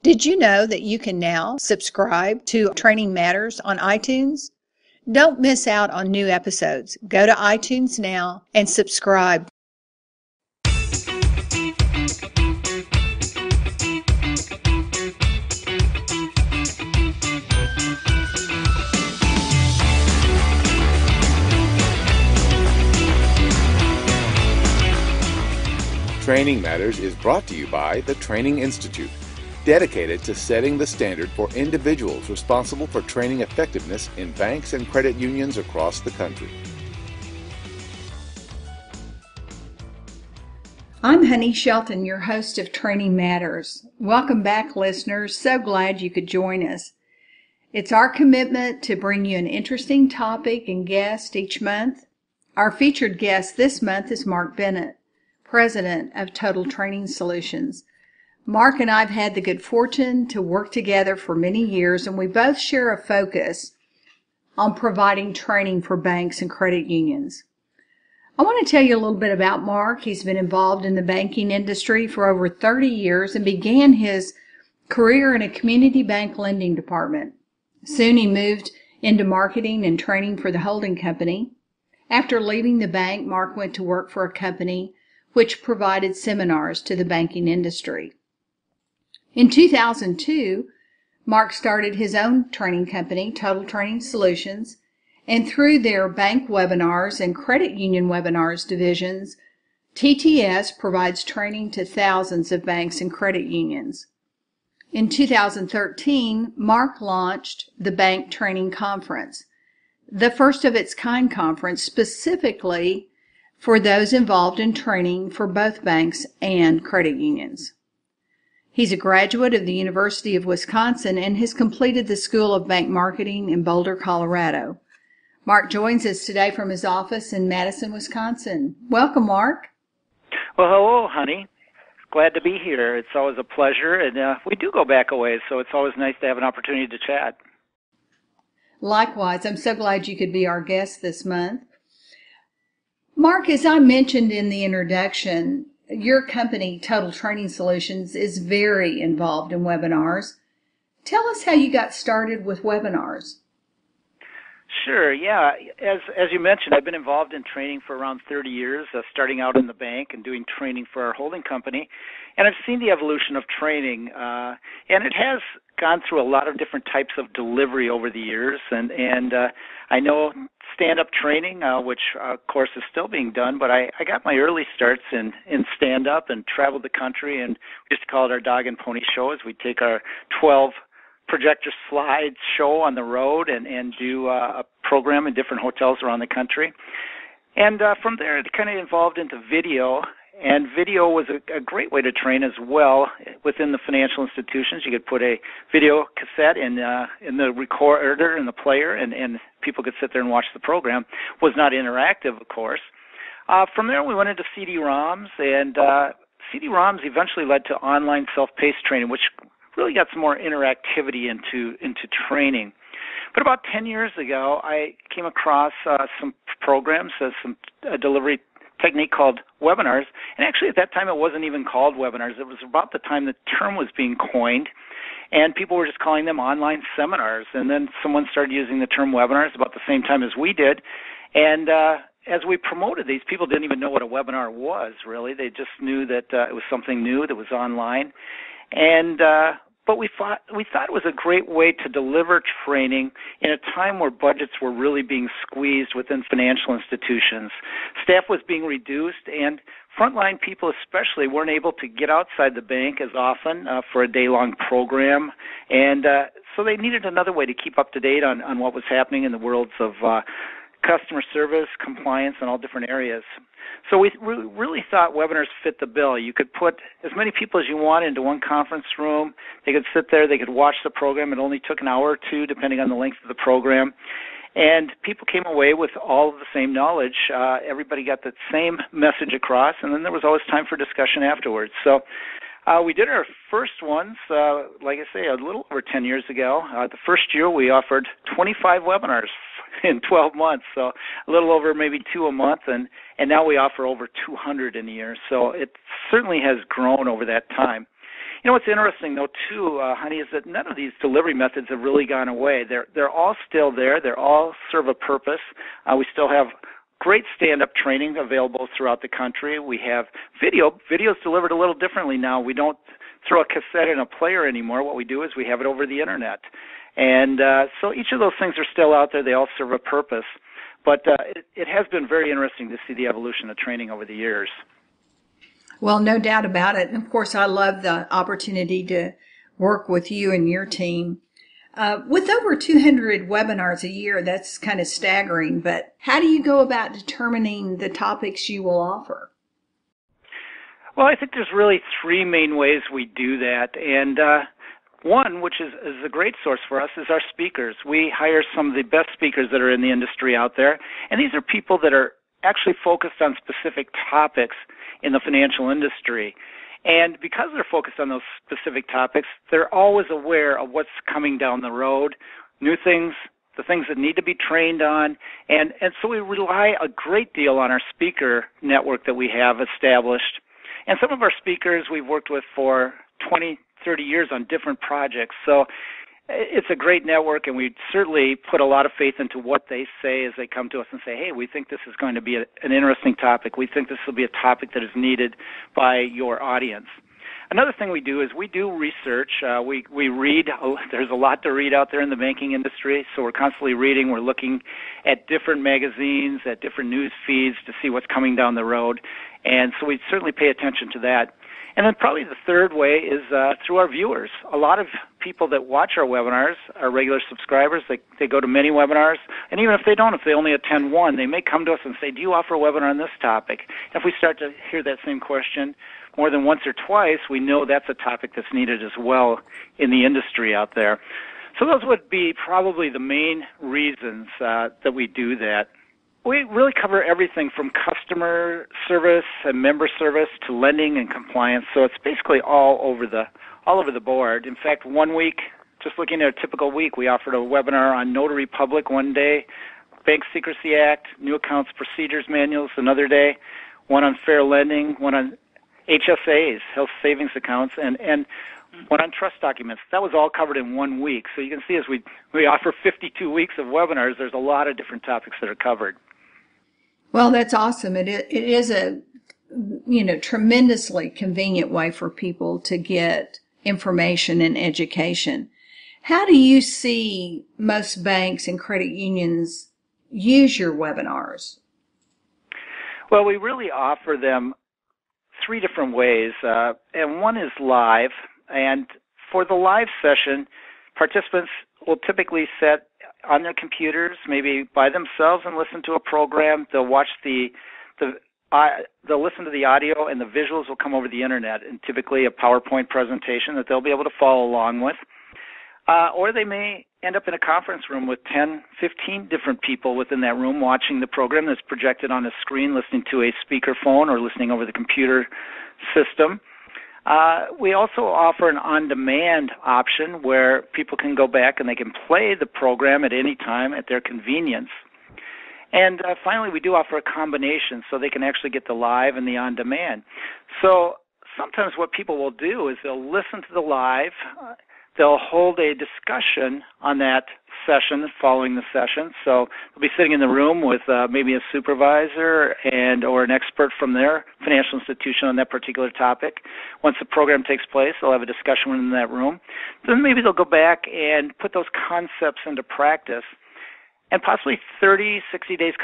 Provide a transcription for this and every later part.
Did you know that you can now subscribe to Training Matters on iTunes? Don't miss out on new episodes. Go to iTunes now and subscribe. Training Matters is brought to you by the Training Institute, dedicated to setting the standard for individuals responsible for training effectiveness in banks and credit unions across the country. I'm Honey Shelton, your host of Training Matters. Welcome back, listeners. So glad you could join us. It's our commitment to bring you an interesting topic and guest each month. Our featured guest this month is Mark Bennett, President of Total Training Solutions. Mark and I have had the good fortune to work together for many years, and we both share a focus on providing training for banks and credit unions. I want to tell you a little bit about Mark. He's been involved in the banking industry for over 30 years and began his career in a community bank lending department. Soon he moved into marketing and training for the holding company. After leaving the bank, Mark went to work for a company which provided seminars to the banking industry. In 2002, Mark started his own training company, Total Training Solutions, and through their bank webinars and credit union webinars divisions, TTS provides training to thousands of banks and credit unions. In 2013, Mark launched the Bank Training Conference, the first of its kind conference specifically for those involved in training for both banks and credit unions. He's a graduate of the University of Wisconsin and has completed the School of Bank Marketing in Boulder, Colorado. Mark joins us today from his office in Madison, Wisconsin. Welcome, Mark. Well, hello, honey. Glad to be here. It's always a pleasure, and we do go back a ways, so it's always nice to have an opportunity to chat. Likewise, I'm so glad you could be our guest this month. Mark, as I mentioned in the introduction, your company, Total Training Solutions, is very involved in webinars. Tell us how you got started with webinars. Sure, yeah. As you mentioned, I've been involved in training for around 30 years, starting out in the bank and doing training for our holding company. And I've seen the evolution of training, and it has gone through a lot of different types of delivery over the years. And I know stand-up training, which of course is still being done, but I got my early starts in stand-up and traveled the country, and we used to call it our dog and pony show, as we'd take our 12 projector slide show on the road and do a program in different hotels around the country. And from there, it kind of evolved into video, and video was a great way to train as well. Within the financial institutions, you could put a video cassette in the recorder and the player, and people could sit there and watch the program. It was not interactive, of course. From there, we went into CD-ROMs, and CD-ROMs eventually led to online self-paced training, which really got some more interactivity into training. But about 10 years ago, I came across some programs, some delivery technique called webinars. And actually, at that time, it wasn't even called webinars. It was about the time the term was being coined, and people were just calling them online seminars. And then someone started using the term webinars about the same time as we did. And as we promoted these, people didn't even know what a webinar was, really. They just knew that it was something new that was online. And but we thought it was a great way to deliver training in a time where budgets were really being squeezed within financial institutions. Staff was being reduced, and frontline people especially weren't able to get outside the bank as often for a day-long program. And so they needed another way to keep up to date on what was happening in the worlds of customer service, compliance, and all different areas. So we really thought webinars fit the bill. You could put as many people as you want into one conference room. They could sit there. They could watch the program. It only took an hour or two, depending on the length of the program. And people came away with all of the same knowledge. Everybody got the same message across, and then there was always time for discussion afterwards. So we did our first ones, like I say, a little over 10 years ago. The first year we offered 25 webinars in 12 months, so a little over maybe 2 a month, and now we offer over 200 in a year. So it certainly has grown over that time. You know what's interesting, though, too, honey, is that none of these delivery methods have really gone away. They're all still there. They all serve a purpose. We still have great stand-up training available throughout the country. We have videos delivered a little differently now. We don't throw a cassette in a player anymore. What we do is we have it over the internet. And so each of those things are still out there. They all serve a purpose. But it has been very interesting to see the evolution of training over the years. Well, no doubt about it. And of course, I love the opportunity to work with you and your team. With over 200 webinars a year, that's kind of staggering, but how do you go about determining the topics you will offer? Well, I think there's really three main ways we do that. And one, which is a great source for us, is our speakers. We hire some of the best speakers that are in the industry out there, and these are people that are actually focused on specific topics in the financial industry. And because they're focused on those specific topics, they're always aware of what's coming down the road, new things, the things that need to be trained on. And so we rely a great deal on our speaker network that we have established. And some of our speakers we've worked with for 20, 30 years on different projects. So it's a great network, and we certainly put a lot of faith into what they say as they come to us and say, hey, we think this is going to be an interesting topic. We think this will be a topic that is needed by your audience. Another thing we do is we do research. We read. There's a lot to read out there in the banking industry, so we're constantly reading. We're looking at different magazines, at different news feeds to see what's coming down the road, and so we certainly pay attention to that. And then probably the third way is through our viewers. A lot of people that watch our webinars are regular subscribers. They go to many webinars, and even if they don't, if they only attend one, they may come to us and say, do you offer a webinar on this topic? And if we start to hear that same question more than once or twice, we know that's a topic that's needed as well in the industry out there. So those would be probably the main reasons that we do that. We really cover everything from customer service and member service to lending and compliance. So it's basically all over the board. In fact, one week, just looking at a typical week, we offered a webinar on Notary Public one day, Bank Secrecy Act, New Accounts Procedures Manuals another day, one on fair lending, one on HSAs, health savings accounts, and one on trust documents. That was all covered in 1 week. So you can see as we offer 52 weeks of webinars, there's a lot of different topics that are covered. Well, that's awesome. It is a tremendously convenient way for people to get information and education. How do you see most banks and credit unions use your webinars? Well, we really offer them three different ways, and one is live. And for the live session, participants will typically sit on their computers, maybe by themselves, and listen to a program. They'll watch they'll listen to the audio, and the visuals will come over the internet, and typically a PowerPoint presentation that they'll be able to follow along with. Or they may end up in a conference room with 10, 15 different people within that room watching the program that's projected on a screen, listening to a speakerphone or listening over the computer system. We also offer an on-demand option where people can go back and they can play the program at any time at their convenience. And finally, we do offer a combination so they can actually get the live and the on-demand. So sometimes what people will do is they'll listen to the live, they'll hold a discussion on that session following the session. So they'll be sitting in the room with maybe a supervisor or an expert from their financial institution on that particular topic. Once the program takes place, they'll have a discussion in that room. Then maybe they'll go back and put those concepts into practice. And possibly 30, 60 days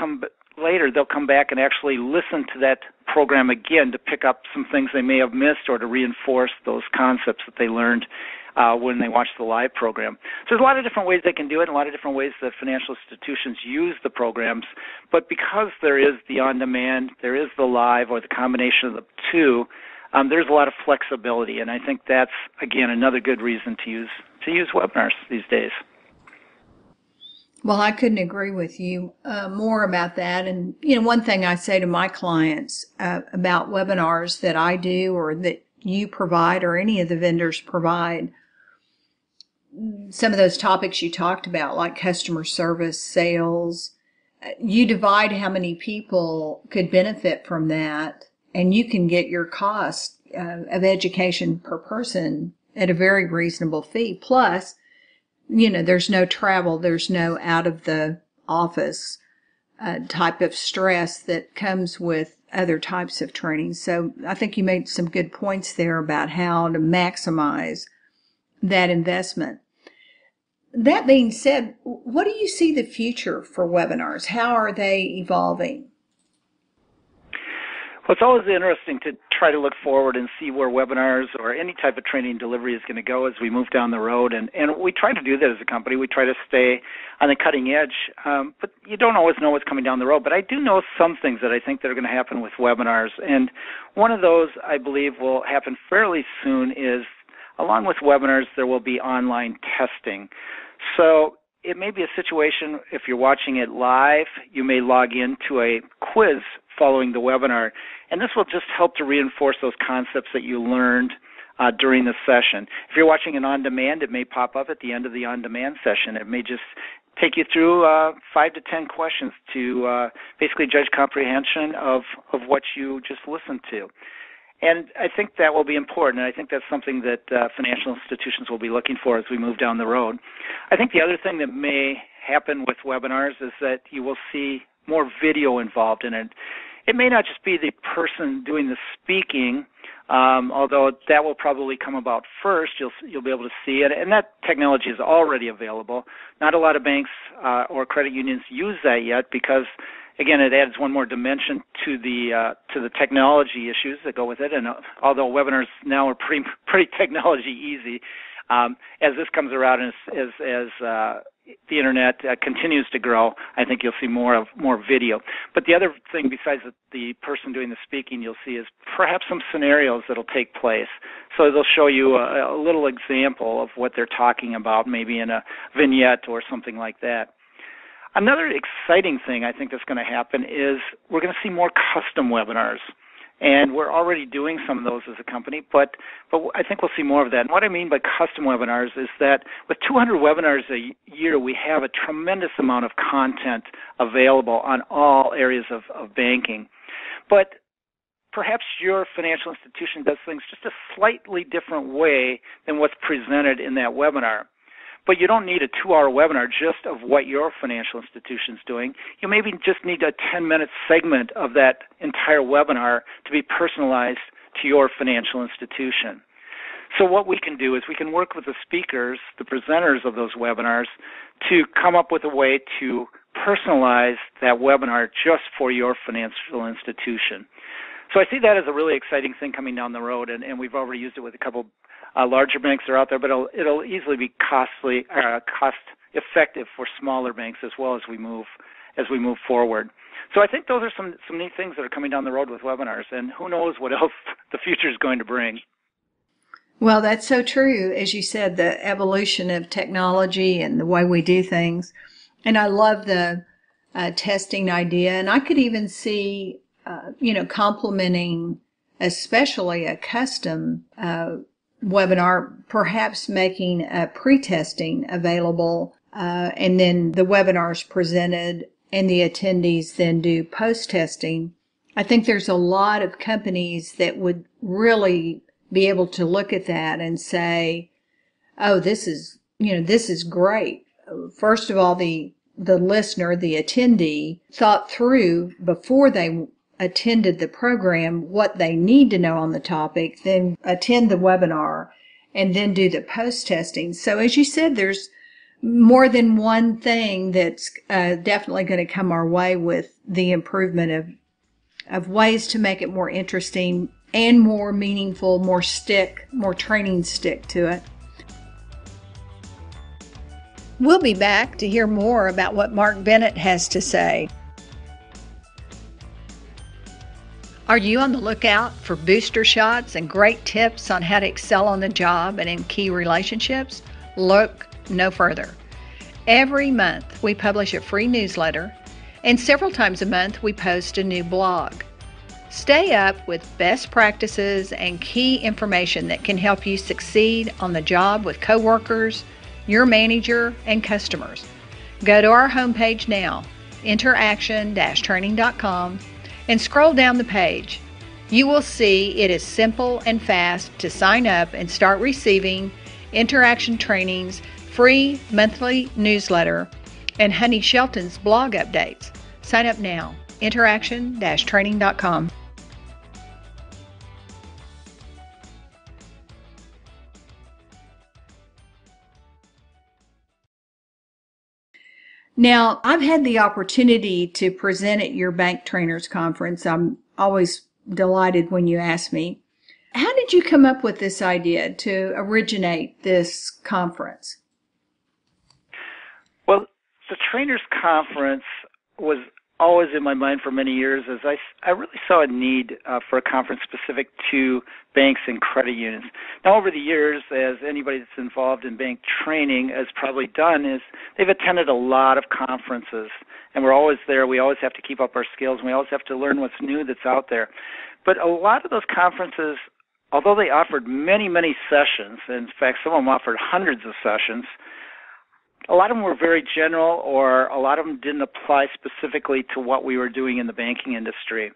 later, they'll come back and actually listen to that program again to pick up some things they may have missed or to reinforce those concepts that they learned when they watched the live program. So there's a lot of different ways they can do it, and a lot of different ways that financial institutions use the programs. But because there is the on-demand, there is the live, or the combination of the two, there's a lot of flexibility. And I think that's, again, another good reason to use webinars these days. Well, I couldn't agree with you more about that. And, one thing I say to my clients about webinars that I do or that you provide or any of the vendors provide, some of those topics you talked about, like customer service, sales, you divide how many people could benefit from that. and you can get your cost of education per person at a very reasonable fee. Plus, there's no travel, there's no out of the office type of stress that comes with other types of training. So I think you made some good points there about how to maximize that investment. That being said, what do you see the future for webinars? How are they evolving? Well, it's always interesting to try to look forward and see where webinars or any type of training delivery is going to go as we move down the road. And we try to do that as a company. We try to stay on the cutting edge, but you don't always know what's coming down the road. But I do know some things that I think that are going to happen with webinars. And one of those I believe will happen fairly soon is, along with webinars, there will be online testing. So it may be a situation, if you're watching it live, you may log into a quiz following the webinar, and this will just help to reinforce those concepts that you learned during the session. If you're watching it on demand, it may pop up at the end of the on-demand session. It may just take you through 5 to 10 questions to basically judge comprehension of what you just listened to. And I think that will be important, and I think that's something that financial institutions will be looking for as we move down the road. I think the other thing that may happen with webinars is that you will see more video involved in it. It may not just be the person doing the speaking, although that will probably come about first. You'll be able to see it, and that technology is already available. Not a lot of banks or credit unions use that yet because, again, it adds one more dimension to the technology issues that go with it. And although webinars now are pretty technology easy, as this comes around and as the internet continues to grow, I think you'll see more video. But the other thing besides the person doing the speaking you'll see is perhaps some scenarios that'll take place. So they'll show you a little example of what they're talking about, maybe in a vignette or something like that. Another exciting thing I think that's going to happen is we're going to see more custom webinars. And we're already doing some of those as a company, but I think we'll see more of that. And what I mean by custom webinars is that with 200 webinars a year, we have a tremendous amount of content available on all areas of banking. But perhaps your financial institution does things just a slightly different way than what's presented in that webinar. But you don't need a 2-hour webinar just of what your financial institution's doing. You maybe just need a 10-minute segment of that entire webinar to be personalized to your financial institution. So what we can do is we can work with the speakers, the presenters of those webinars, to come up with a way to personalize that webinar just for your financial institution. So I see that as a really exciting thing coming down the road, and we've already used it with a couple larger banks that are out there, but it'll easily be cost effective for smaller banks as well as we move forward. So I think those are some neat things that are coming down the road with webinars, and who knows what else the future is going to bring. Well, that's so true. As you said, the evolution of technology and the way we do things. And I love the testing idea, and I could even see complementing especially a custom webinar, perhaps making pre-testing available, and then the webinars presented and the attendees then do post-testing. I think there's a lot of companies that would really be able to look at that and say, oh, this is great. First of all, the listener, the attendee, thought through before they attended the program what they need to know on the topic, then attend the webinar, and then do the post-testing. So as you said, there's more than one thing that's definitely going to come our way with the improvement of ways to make it more interesting and more meaningful, more training stick to it. We'll be back to hear more about what Mark Bennett has to say. Are you on the lookout for booster shots and great tips on how to excel on the job and in key relationships? Look no further. Every month we publish a free newsletter, and several times a month we post a new blog. Stay up with best practices and key information that can help you succeed on the job with coworkers, your manager, and customers. Go to our homepage now, interaction-training.com, and scroll down the page. You will see it is simple and fast to sign up and start receiving interaction trainings, free monthly newsletter, and Honey Shelton's blog updates. Sign up now. Interaction-training.com. Now, I've had the opportunity to present at your Bank Trainers Conference. I'm always delighted when you ask me. How did you come up with this idea to originate this conference? Well, the Trainers Conference was always in my mind for many years, as I really saw a need for a conference specific to banks and credit unions. Now, over the years, as anybody that's involved in bank training has probably done, is they've attended a lot of conferences, and we're always there. We always have to keep up our skills, and we always have to learn what's new that's out there. But a lot of those conferences, although they offered many, many sessions, in fact, some of them offered hundreds of sessions, a lot of them were very general, or a lot of them didn't apply specifically to what we were doing in the banking industry.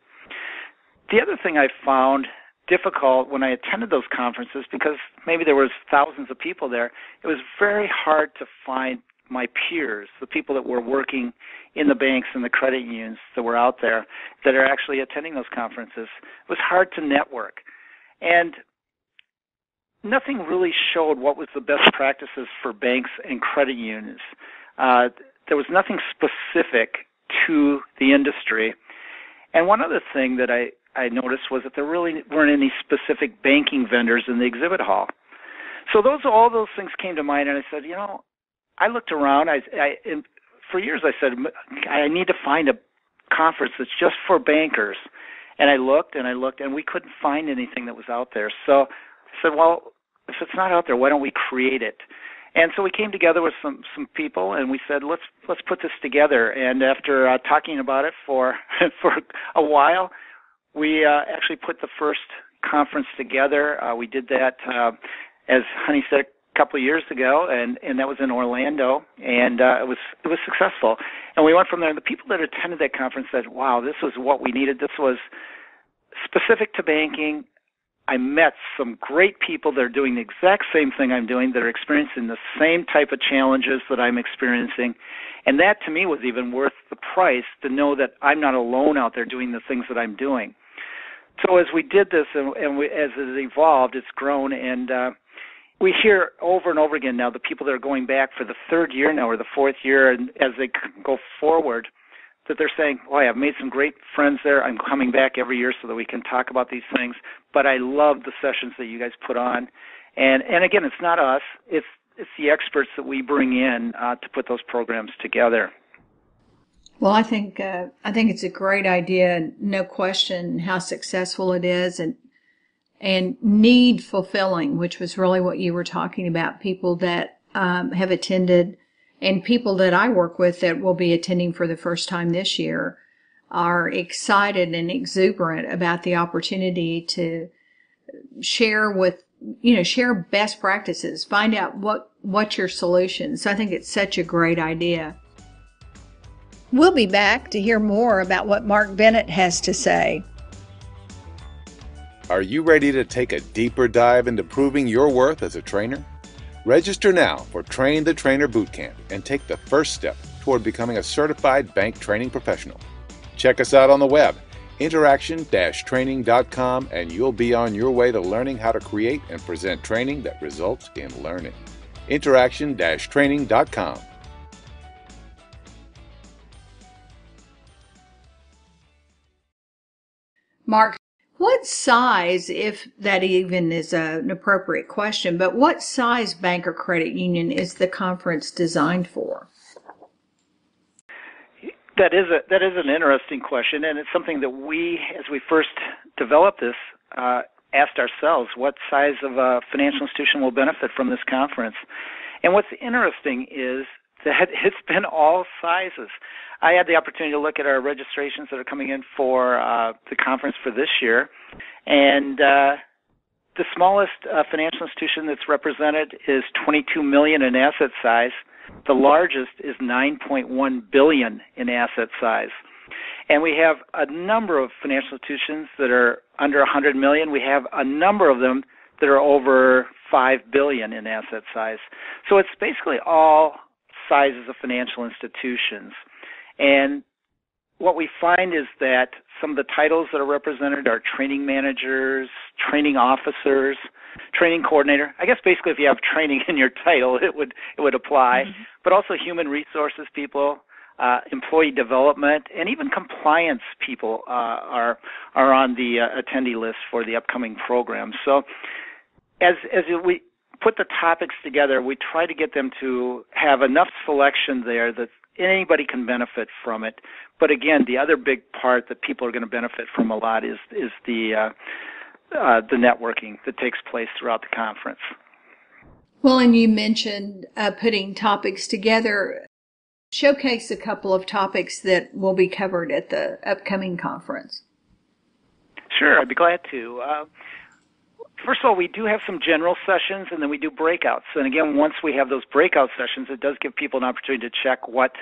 The other thing I found difficult when I attended those conferences, because maybe there was thousands of people there, it was very hard to find my peers, the people that were working in the banks and the credit unions that were out there that are actually attending those conferences. It was hard to network. And nothing really showed what was the best practices for banks and credit unions. There was nothing specific to the industry. And one other thing that I noticed was that there really weren't any specific banking vendors in the exhibit hall. So all those things came to mind, and I said, I looked around. And for years I said, I need to find a conference that's just for bankers. And I looked, and we couldn't find anything that was out there. So I said, well, if it's not out there, why don't we create it? And so we came together with some people, and we said, let's put this together. And after talking about it for a while, we actually put the first conference together. We did that, as Honey said, a couple of years ago, and that was in Orlando, and it was successful. And we went from there. And the people that attended that conference said, wow, this was what we needed. This was specific to banking. I met some great people that are doing the exact same thing I'm doing, that are experiencing the same type of challenges that I'm experiencing. And that, to me, was even worth the price, to know that I'm not alone out there doing the things that I'm doing. So as we did this, as it evolved, it's grown, and we hear over and over again now the people that are going back for the third year now, or the fourth year, and as they go forward, that they're saying, boy, I've made some great friends there. I'm coming back every year so that we can talk about these things. But I love the sessions that you guys put on. And again, it's not us. It's the experts that we bring in to put those programs together. Well, I think it's a great idea. No question how successful it is, and need fulfilling, which was really what you were talking about. People that have attended, and people that I work with that will be attending for the first time this year, are excited and exuberant about the opportunity to share best practices, find out what's your solution. So I think it's such a great idea. We'll be back to hear more about what Mark Bennett has to say. Are you ready to take a deeper dive into proving your worth as a trainer? Register now for Train the Trainer Bootcamp and take the first step toward becoming a certified bank training professional. Check us out on the web, interaction-training.com, and you'll be on your way to learning how to create and present training that results in learning. Interaction-training.com. Mark, what size, if that even is an appropriate question, but what size bank or credit union is the conference designed for? That is an interesting question, and it's something that we, as we first developed this, asked ourselves, what size of a financial institution will benefit from this conference? And what's interesting is that it's been all sizes. I had the opportunity to look at our registrations that are coming in for the conference for this year, and the smallest financial institution that's represented is $22 million in asset size. The largest is $9.1 billion in asset size. And we have a number of financial institutions that are under 100 million. We have a number of them that are over 5 billion in asset size. So it's basically all sizes of financial institutions. And what we find is that some of the titles that are represented are training managers, training officers, training coordinator. I guess basically if you have training in your title, it would apply. Mm-hmm. But also human resources people, employee development, and even compliance people are on the attendee list for the upcoming program. So as we put the topics together, we try to get them to have enough selection there that anybody can benefit from it. But again, the other big part that people are going to benefit from a lot is the networking that takes place throughout the conference. Well, and you mentioned putting topics together. Showcase a couple of topics that will be covered at the upcoming conference. Sure, I'd be glad to. First of all, we do have some general sessions, and then we do breakouts. And again, once we have those breakout sessions, it does give people an opportunity to check what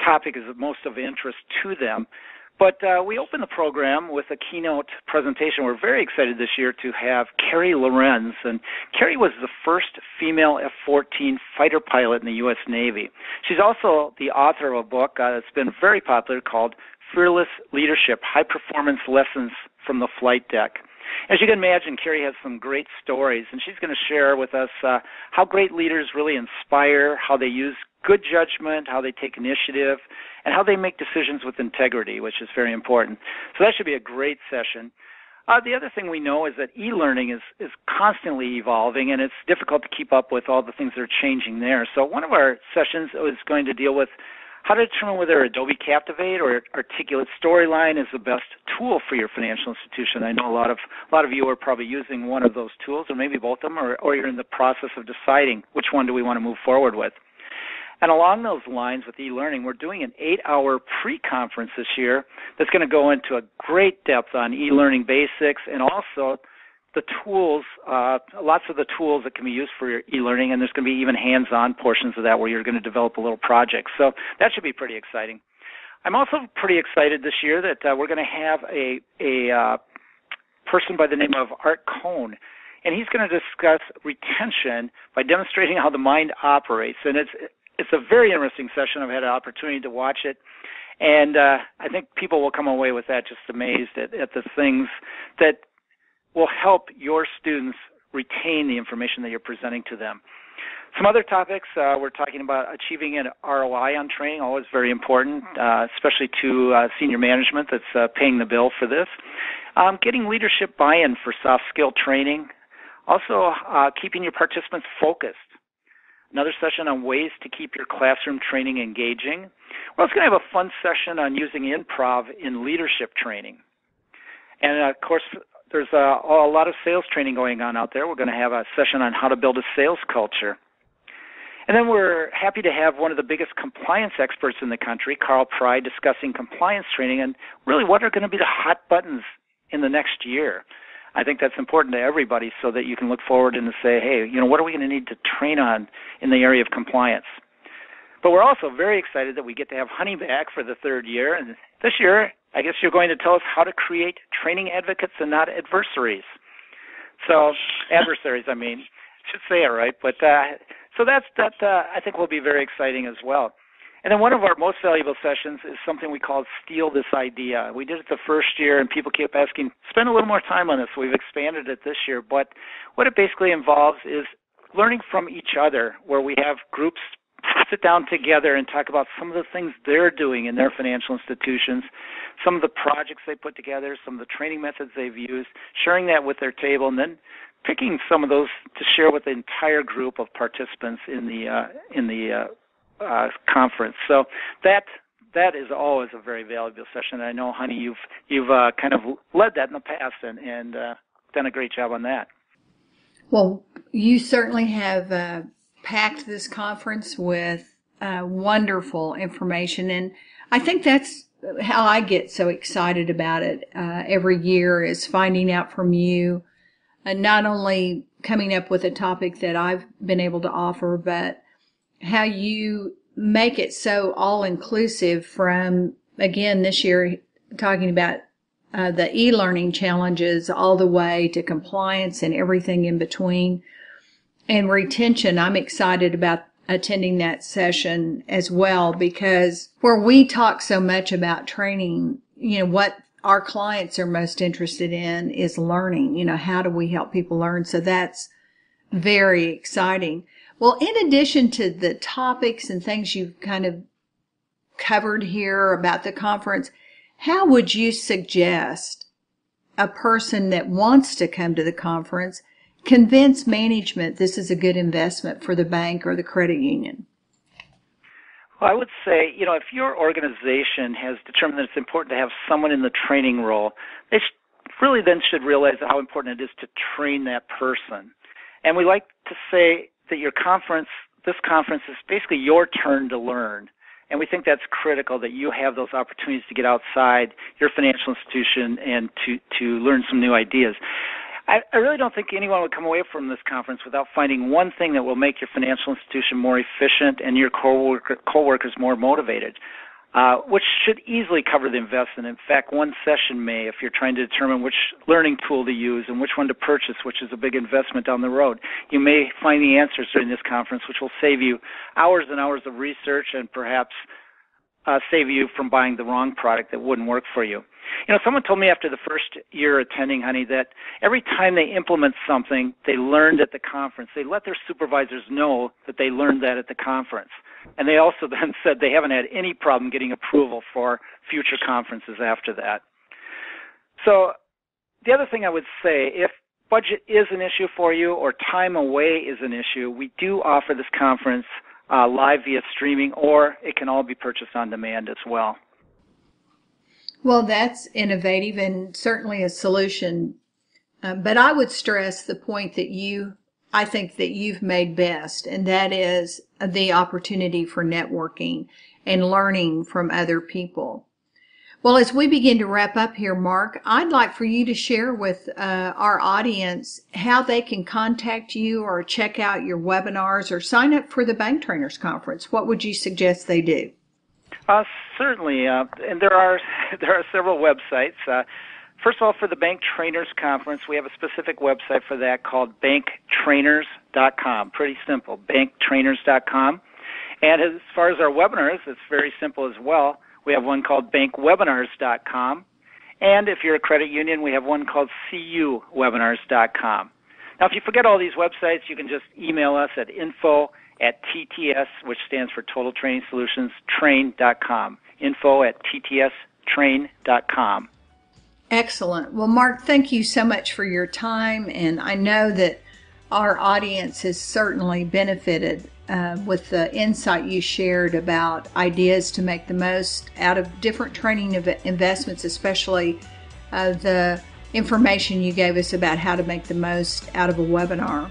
topic is most of interest to them. But we open the program with a keynote presentation. We're very excited this year to have Carrie Lorenz. And Carrie was the first female F-14 fighter pilot in the U.S. Navy. She's also the author of a book that's been very popular called Fearless Leadership, High Performance Lessons from the Flight Deck. As you can imagine, Carrie has some great stories, and she's going to share with us how great leaders really inspire, how they use good judgment, how they take initiative, and how they make decisions with integrity, which is very important. So that should be a great session. The other thing we know is that e-learning is constantly evolving, and it's difficult to keep up with all the things that are changing there. So one of our sessions is going to deal with how to determine whether Adobe Captivate or Articulate Storyline is the best tool for your financial institution. I know a lot of you are probably using one of those tools, or maybe both of them, or you're in the process of deciding which one do we want to move forward with. And along those lines with e-learning, we're doing an 8-hour pre-conference this year that's going to go into a great depth on e-learning basics and also the tools, lots of the tools that can be used for your e-learning, and there's going to be even hands-on portions of that where you're going to develop a little project. So that should be pretty exciting. I'm also pretty excited this year that we're going to have a person by the name of Art Cohn, and he's going to discuss retention by demonstrating how the mind operates. And it's a very interesting session. I've had an opportunity to watch it, and I think people will come away with that just amazed at the things that will help your students retain the information that you're presenting to them. Some other topics, we're talking about achieving an ROI on training, always very important, especially to senior management that's paying the bill for this. Getting leadership buy-in for soft skill training. Also, keeping your participants focused. Another session on ways to keep your classroom training engaging. We're also going to have a fun session on using improv in leadership training. And, of course, there's a lot of sales training going on out there. We're going to have a session on how to build a sales culture. And then we're happy to have one of the biggest compliance experts in the country, Carl Pry, discussing compliance training and really what are going to be the hot buttons in the next year. I think that's important to everybody so that you can look forward and say, hey, what are we going to need to train on in the area of compliance? But we're also very excited that we get to have Honey back for the third year. And this year, I guess you're going to tell us how to create training advocates and not adversaries. So, adversaries, I should say it right. But so that I think will be very exciting as well. And then one of our most valuable sessions is something we call Steal This Idea. We did it the first year, and people kept asking, spend a little more time on this. So we've expanded it this year. But what it basically involves is learning from each other, where we have groups sit down together and talk about some of the things they're doing in their financial institutions, some of the projects they put together, some of the training methods they've used, sharing that with their table, and then picking some of those to share with the entire group of participants in the conference. So that is always a very valuable session. I know, Honey, you've kind of led that in the past and done a great job on that. Well, you certainly have packed this conference with wonderful information, and I think that's how I get so excited about it every year, is finding out from you, and not only coming up with a topic that I've been able to offer, but how you make it so all-inclusive from, again, this year, talking about the e-learning challenges all the way to compliance and everything in between. And retention, I'm excited about attending that session as well, because where we talk so much about training, what our clients are most interested in is learning. How do we help people learn? So that's very exciting. Well, in addition to the topics and things you've kind of covered here about the conference, how would you suggest a person that wants to come to the conference convince management this is a good investment for the bank or the credit union? Well, I would say, if your organization has determined that it's important to have someone in the training role, they really then should realize how important it is to train that person. And we like to say that this conference is basically your turn to learn. And we think that's critical, that you have those opportunities to get outside your financial institution and to learn some new ideas. I really don't think anyone would come away from this conference without finding one thing that will make your financial institution more efficient and your coworkers more motivated, which should easily cover the investment. In fact, one session may, if you're trying to determine which learning tool to use and which one to purchase, which is a big investment down the road, you may find the answers during this conference, which will save you hours and hours of research and perhaps save you from buying the wrong product that wouldn't work for you. Someone told me after the first year attending, honey, that every time they implement something they learned at the conference, they let their supervisors know that they learned that at the conference. And they also then said they haven't had any problem getting approval for future conferences after that. So the other thing I would say, if budget is an issue for you or time away is an issue, we do offer this conference live via streaming, or it can all be purchased on demand as well. Well, that's innovative and certainly a solution. But I would stress the point that I think that you've made best, and that is the opportunity for networking and learning from other people. Well, as we begin to wrap up here, Mark, I'd like for you to share with our audience how they can contact you or check out your webinars or sign up for the Bank Trainers Conference. What would you suggest they do? Certainly, and there are several websites. First of all, for the Bank Trainers Conference, we have a specific website for that called banktrainers.com. Pretty simple, banktrainers.com. And as far as our webinars, it's very simple as well. We have one called bankwebinars.com. And if you're a credit union, we have one called cuwebinars.com. Now, if you forget all these websites, you can just email us at info@TTS, which stands for Total Training Solutions, train.com. info@TTStrain.com. Excellent. Well, Mark, thank you so much for your time, and I know that our audience has certainly benefited with the insight you shared about ideas to make the most out of different training investments, especially the information you gave us about how to make the most out of a webinar.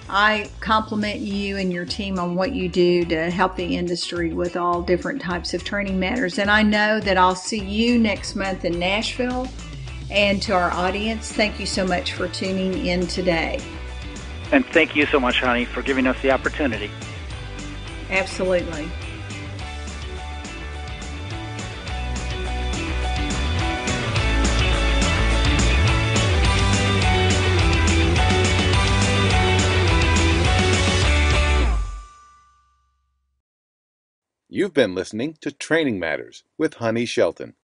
I compliment you and your team on what you do to help the industry with all different types of training matters. And I know that I'll see you next month in Nashville. And to our audience, thank you so much for tuning in today. And thank you so much, honey, for giving us the opportunity. Absolutely. You've been listening to Training Matters with Honey Shelton.